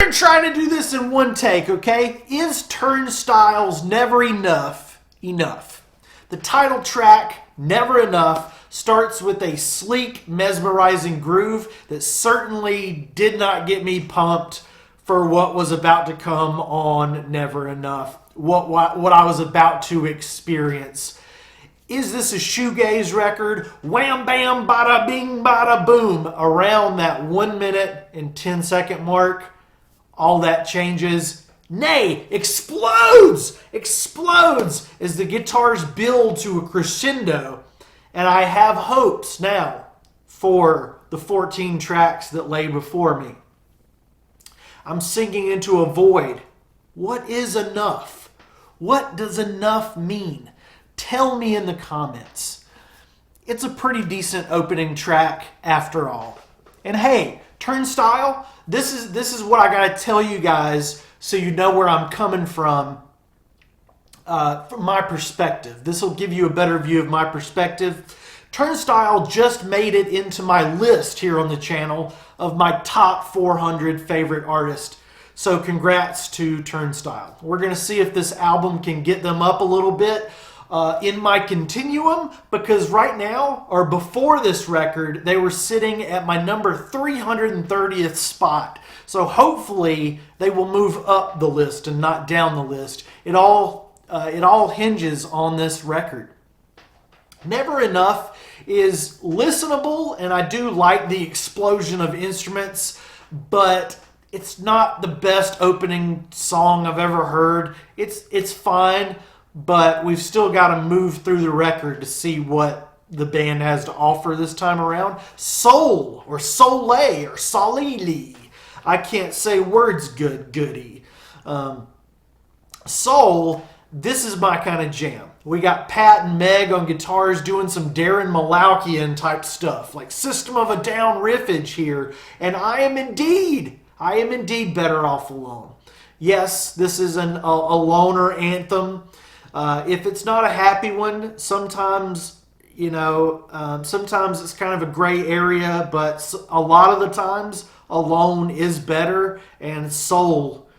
going to try to do this in one take, okay? Is Turnstile's Never Enough enough? The title track, Never Enough, starts with a sleek, mesmerizing groove that certainly did not get me pumped for what was about to come on Never Enough, what I was about to experience. Is this a shoegaze record? Wham, bam, bada, bing, bada, boom. Around that 1 minute and 10-second mark, all that changes. Nay, explodes as the guitars build to a crescendo. And I have hopes now for the 14 tracks that lay before me. I'm sinking into a void. What is enough? What does enough mean? Tell me in the comments. It's a pretty decent opening track after all. And hey, Turnstile, this is what I gotta tell you guys so you know where I'm coming from my perspective. This will give you a better view of my perspective. Turnstile just made it into my list here on the channel of my top 400 favorite artists. So congrats to Turnstile. We're gonna see if this album can get them up a little bit in my continuum, because right now, or before this record, they were sitting at my number 330th spot. So hopefully they will move up the list and not down the list. It all hinges on this record. Never Enough is listenable, and I do like the explosion of instruments, but it's not the best opening song I've ever heard. It's fine, but we've still got to move through the record to see what the band has to offer this time around. Soul, or Soleil, or Solili. I can't say words goody. Soul, this is my kind of jam. We got Pat and Meg on guitars doing some Darren Malakian type stuff, like System of a Down riffage here, and I am indeed better off alone. Yes, this is a loner anthem. If it's not a happy one, sometimes it's kind of a gray area, but a lot of the times, Alone is better, and Soul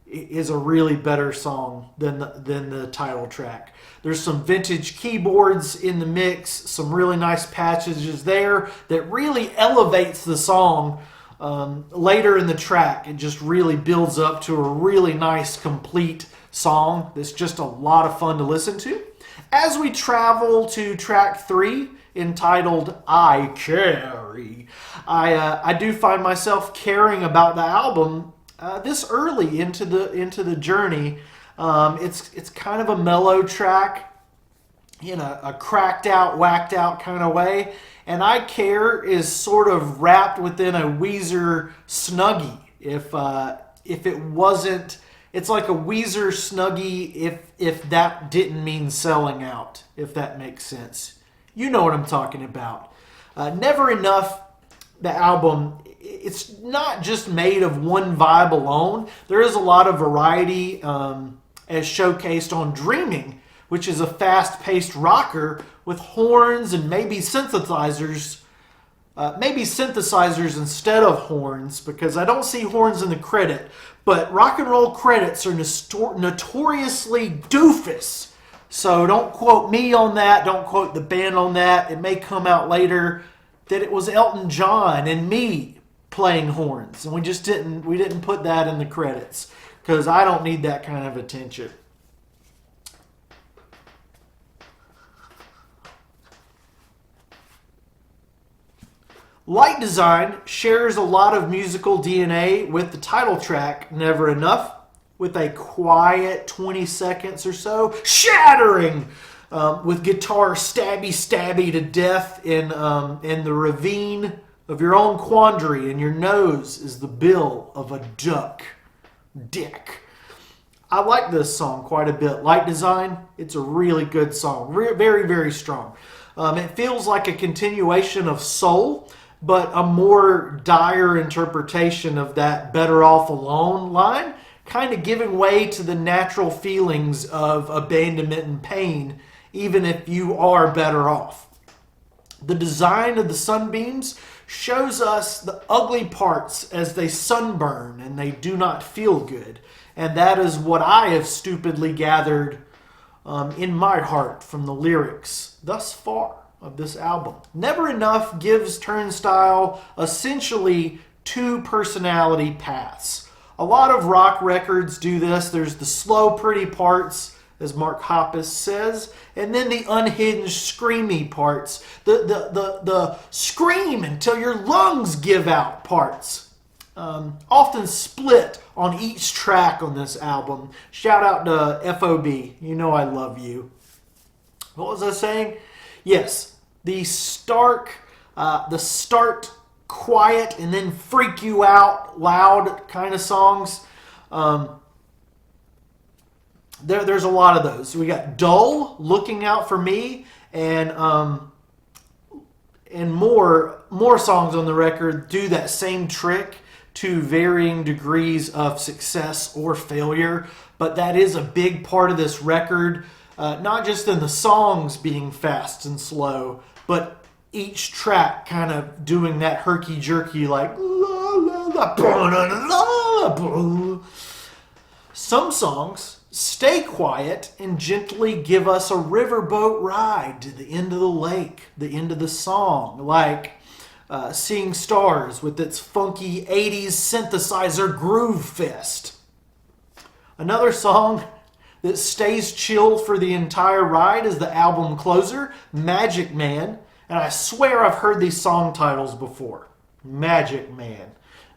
is a really better song than the title track. There's some vintage keyboards in the mix, some really nice passages there that really elevates the song. Later in the track, it just really builds up to a really nice, complete song that's just a lot of fun to listen to. As we travel to track 3, entitled I Carry, I do find myself caring about the album this early into the journey. It's kind of a mellow track in a cracked out, whacked out kind of way. And I Care is sort of wrapped within a Weezer Snuggie. If it wasn't, it's like a Weezer Snuggie if that didn't mean selling out, if that makes sense. You know what I'm talking about. Never Enough, the album, it's not just made of one vibe alone. There is a lot of variety as showcased on Dreaming, which is a fast-paced rocker with horns and maybe synthesizers instead of horns, because I don't see horns in the credit. But rock and roll credits are notoriously doofus. So don't quote me on that. Don't quote the band on that. It may come out later that it was Elton John and me playing horns, and we didn't put that in the credits because I don't need that kind of attention. Light Design shares a lot of musical DNA with the title track, Never Enough, with a quiet 20 seconds or so, shattering with guitar stabby to death in the ravine of your own quandary, and your nose is the bill of a dick. I like this song quite a bit. Light Design, it's a really good song. Very, very strong. It feels like a continuation of Soul, but a more dire interpretation of that Better Off Alone line, kind of giving way to the natural feelings of abandonment and pain, even if you are better off. The design of the sunbeams shows us the ugly parts as they sunburn and they do not feel good. And that is what I have stupidly gathered in my heart from the lyrics thus far of this album. Never Enough gives Turnstile essentially two personality paths. A lot of rock records do this. There's the slow, pretty parts, as Mark Hoppus says, and then the unhinged, screamy parts, the scream until your lungs give out parts. Often split on each track on this album. Shout out to FOB. You know I love you. What was I saying? Yes, the start quiet and then freak you out loud kind of songs. There's a lot of those. We got Dull, Looking Out for Me, and more songs on the record do that same trick to varying degrees of success or failure. But that is a big part of this record, not just in the songs being fast and slow, but each track kind of doing that herky-jerky like la, la, la, la, la. Some songs stay quiet and gently give us a riverboat ride to the end of the lake, the end of the song, like Seeing Stars with its funky 80s synthesizer groove fest. Another song that stays chill for the entire ride is the album closer, Magic Man. And I swear I've heard these song titles before. Magic Man.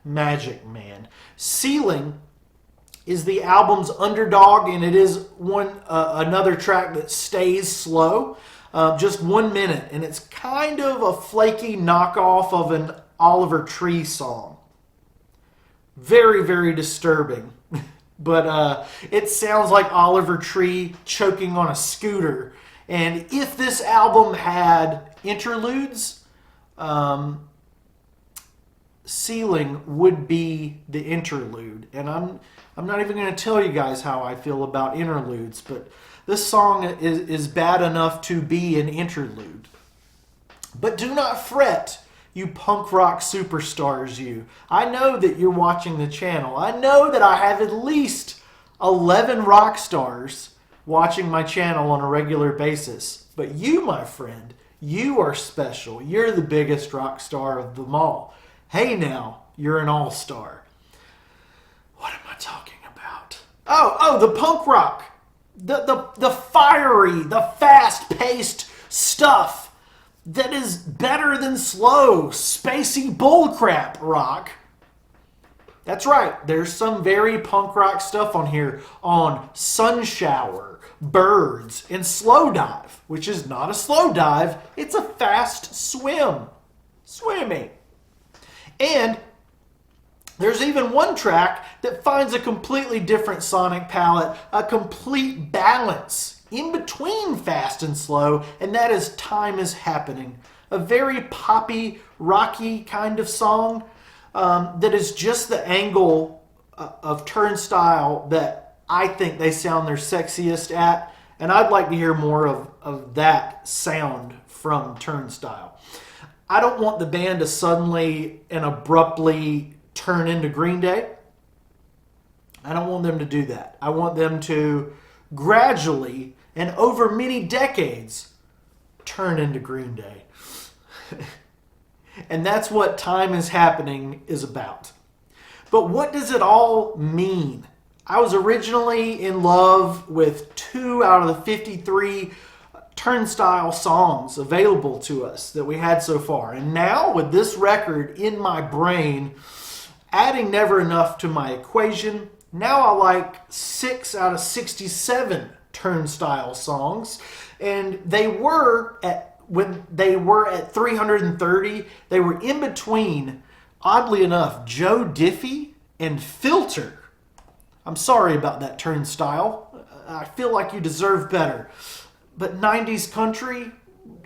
Magic Man. Ceiling is the album's underdog, and it is another track that stays slow. Just 1 minute, and it's kind of a flaky knockoff of an Oliver Tree song. Very, very disturbing. But it sounds like Oliver Tree choking on a scooter. And if this album had interludes, Ceiling would be the interlude. And I'm not even going to tell you guys how I feel about interludes, but this song is bad enough to be an interlude. But do not fret, you punk rock superstars, you. I know that you're watching the channel. I know that I have at least 11 rock stars watching my channel on a regular basis. But you, my friend, you are special. You're the biggest rock star of them all. Hey now, you're an all-star. What am I talking about? Oh, the punk rock. The fiery, the fast-paced stuff that is better than slow, spacey bullcrap rock. That's right. There's some very punk rock stuff on here on Sun Shower, Birds, and Slow Dive, which is not a slow dive. It's a fast swim. Swimming. And there's even one track that finds a completely different sonic palette, a complete balance in between fast and slow, and that is Time Is Happening. A very poppy, rocky kind of song that is just the angle of Turnstile that I think they sound their sexiest at, and I'd like to hear more of that sound from Turnstile. I don't want the band to suddenly and abruptly turn into Green Day. I don't want them to do that. I want them to gradually and over many decades turn into Green Day. And that's what Time Is Happening is about. But what does it all mean? I was originally in love with 2 out of the 53 Turnstile songs available to us that we had so far. And now with this record in my brain, adding Never Enough to my equation, now I like 6 out of 67 Turnstile songs. And when they were at 330, they were in between, oddly enough, Joe Diffie and Filter. I'm sorry about that, Turnstile. I feel like you deserve better. But 90s country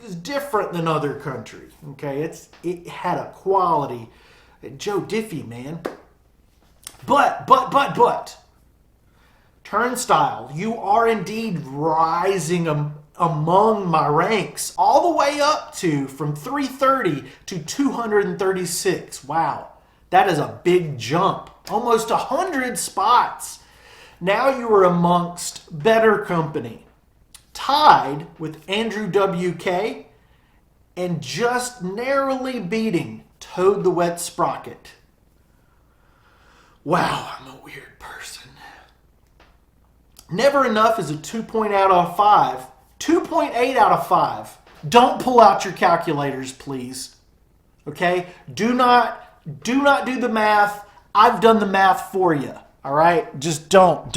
is different than other country. Okay, it had a quality. Joe Diffie, man. But, Turnstile, you are indeed rising among my ranks all the way up to from 330 to 236. Wow, that is a big jump. Almost 100 spots. Now you are amongst better company, tied with Andrew WK and just narrowly beating Toad the Wet Sprocket. Wow, I'm a weird person. Never Enough is a 2.8 out of 5. 2.8 out of 5. Don't pull out your calculators, please. Okay? Do not do the math. I've done the math for you. All right? Just don't.